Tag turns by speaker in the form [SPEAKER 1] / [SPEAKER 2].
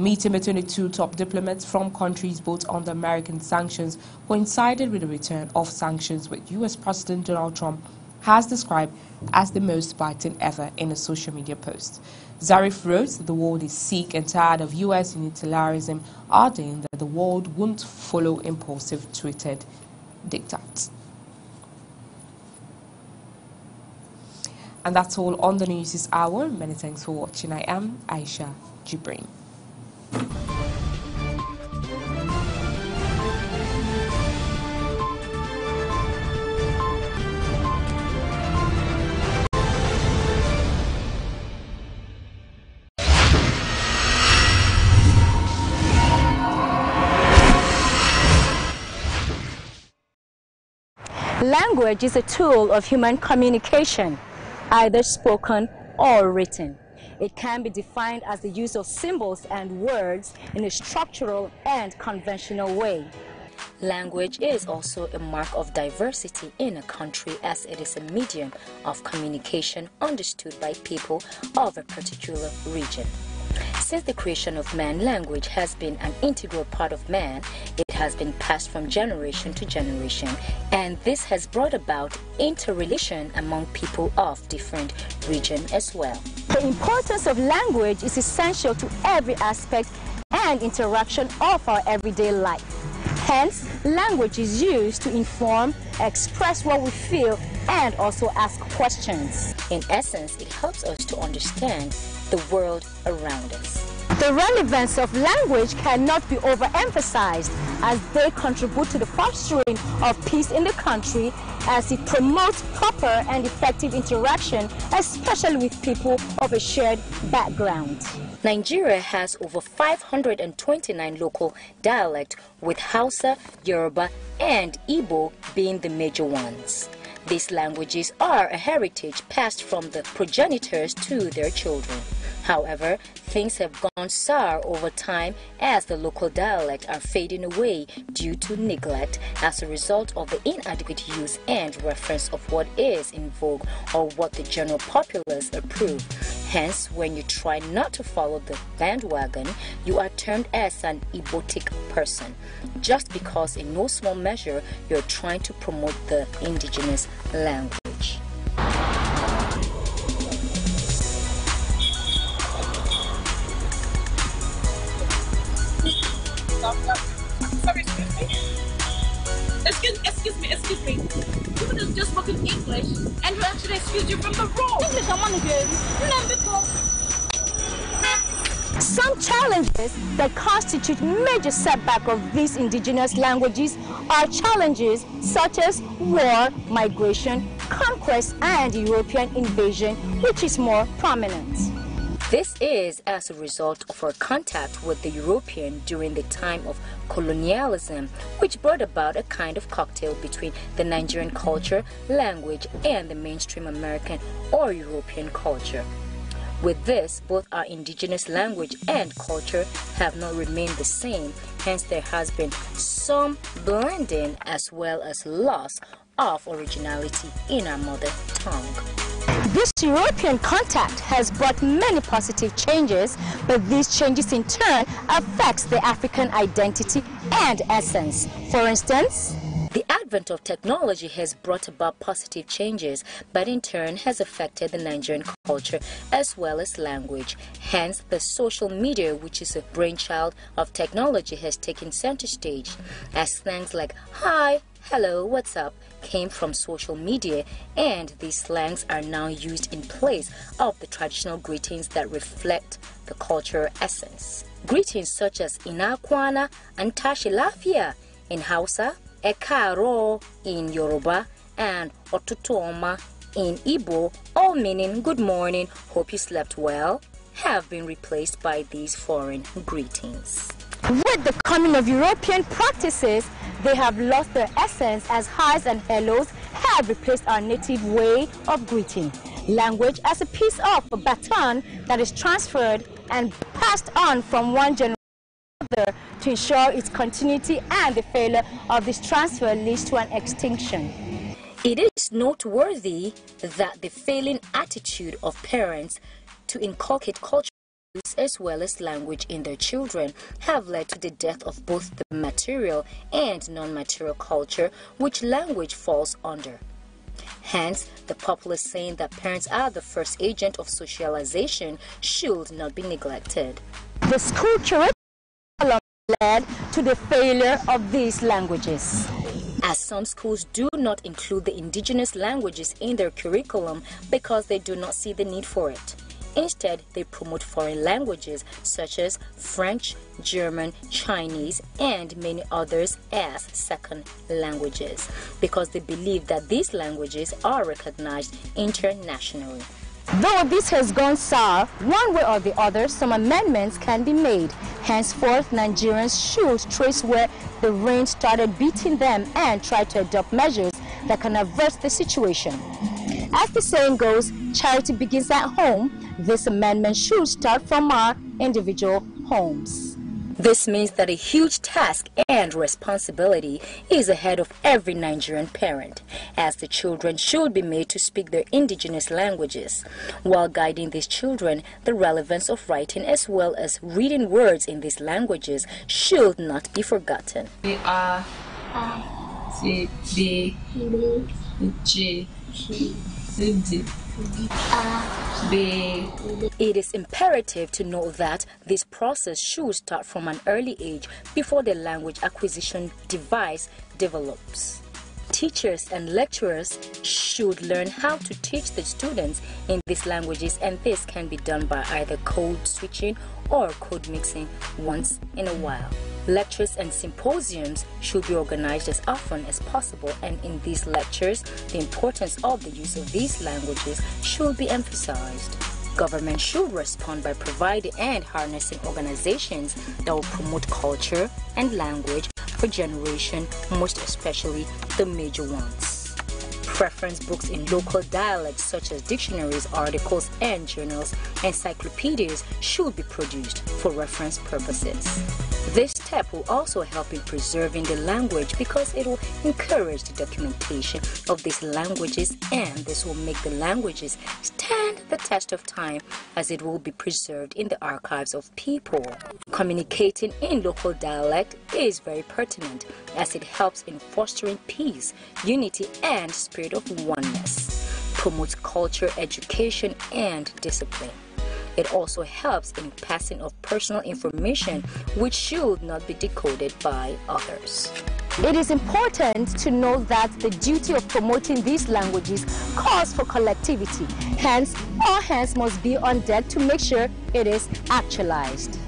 [SPEAKER 1] The meeting between the two top diplomats from countries both under American sanctions coincided with the return of sanctions, which U.S. President Donald Trump has described as the most biting ever in a social media post. Zarif wrote that the world is sick and tired of U.S. unilateralism, adding that the world won't follow impulsive tweeted diktats. And that's all on the news this hour. Many thanks for watching. I am Aisha Jibrin.
[SPEAKER 2] Language is a tool of human communication, either spoken or written. It can be defined as the use of symbols and words in a structural and conventional way. Language is also a mark of diversity in a country, as it is a medium of communication understood by people of a particular region. Since the creation of man, language has been an integral part of man. It has been passed from generation to generation, and this has brought about interrelation among people of different regions as well. The importance of language is essential to every aspect and interaction of our everyday life. Hence, language is used to inform, express what we feel, and also ask questions. In essence, it helps us to understand the world around us. The relevance of language cannot be overemphasized, as they contribute to the fostering of peace in the country, as it promotes proper and effective interaction, especially with people of a shared background. Nigeria has over 529 local dialects, with Hausa, Yoruba, and Igbo being the major ones. These languages are a heritage passed from the progenitors to their children. However, things have gone sour over time, as the local dialects are fading away due to neglect as a result of the inadequate use and reference of what is in vogue or what the general populace approve. Hence, when you try not to follow the bandwagon, you are termed as an Igbotic person, just because in no small measure you're trying to promote the indigenous language.
[SPEAKER 3] Sorry, excuse me. You would just spoken English and you actually excuse you from the role. English, I want to go.
[SPEAKER 2] Some challenges that constitute major setback of these indigenous languages are challenges such as war, migration, conquest, and European invasion, which is more prominent. This is as a result of our contact with the European during the time of colonialism, which brought about a kind of cocktail between the Nigerian culture, language, and the mainstream American or European culture. With this, both our indigenous language and culture have not remained the same, hence there has been some blending as well as loss of originality in our mother tongue. This European contact has brought many positive changes, but these changes in turn affects the African identity and essence. For instance, the advent of technology has brought about positive changes, but in turn has affected the Nigerian culture as well as language. Hence, the social media, which is a brainchild of technology, has taken center stage, as slangs like "hi," "hello," "what's up" came from social media, and these slangs are now used in place of the traditional greetings that reflect the cultural essence. Greetings such as "Inakwana" and "Tashi Lafia" in Hausa, "Ekaro" in Yoruba, and "Otutu Oma" in Igbo, all meaning good morning, hope you slept well, have been replaced by these foreign greetings. With the coming of European practices, they have lost their essence, as highs and hellos have replaced our native way of greeting. Language as a piece of a baton that is transferred and passed on from one generation to another to ensure its continuity, and the failure of this transfer leads to an extinction. It is noteworthy that the failing attitude of parents to inculcate culture as well as language in their children have led to the death of both the material and non-material culture which language falls under. Hence, the popular saying that parents are the first agent of socialization should not be neglected. The school curriculum led to the failure of these languages, as some schools do not include the indigenous languages in their curriculum because they do not see the need for it. Instead, they promote foreign languages such as French, German, Chinese, and many others as second languages because they believe that these languages are recognized internationally. Though this has gone sour, one way or the other, some amendments can be made. Henceforth, Nigerians should trace where the rain started beating them and try to adopt measures that can avert the situation. As the saying goes, charity begins at home. This amendment should start from our individual homes. This means that a huge task and responsibility is ahead of every Nigerian parent, as the children should be made to speak their indigenous languages. While guiding these children, the relevance of writing as well as reading words in these languages should not be forgotten. It is imperative to note that this process should start from an early age before the language acquisition device develops. Teachers and lecturers should learn how to teach the students in these languages, and this can be done by either code switching or code mixing once in a while. Lectures and symposiums should be organized as often as possible, and in these lectures, the importance of the use of these languages should be emphasized. Government should respond by providing and harnessing organizations that will promote culture and language for generation, most especially the major ones. Reference books in local dialects such as dictionaries, articles, and journals, encyclopedias should be produced for reference purposes. This step will also help in preserving the language because it will encourage the documentation of these languages, and this will make the languages stand the test of time as it will be preserved in the archives of people. Communicating in local dialect is very pertinent as it helps in fostering peace, unity, and spirit of oneness, promotes culture, education, and discipline. It also helps in passing of personal information which should not be decoded by others. It is important to know that the duty of promoting these languages calls for collectivity. Hence, all hands must be on deck to make sure it is actualized.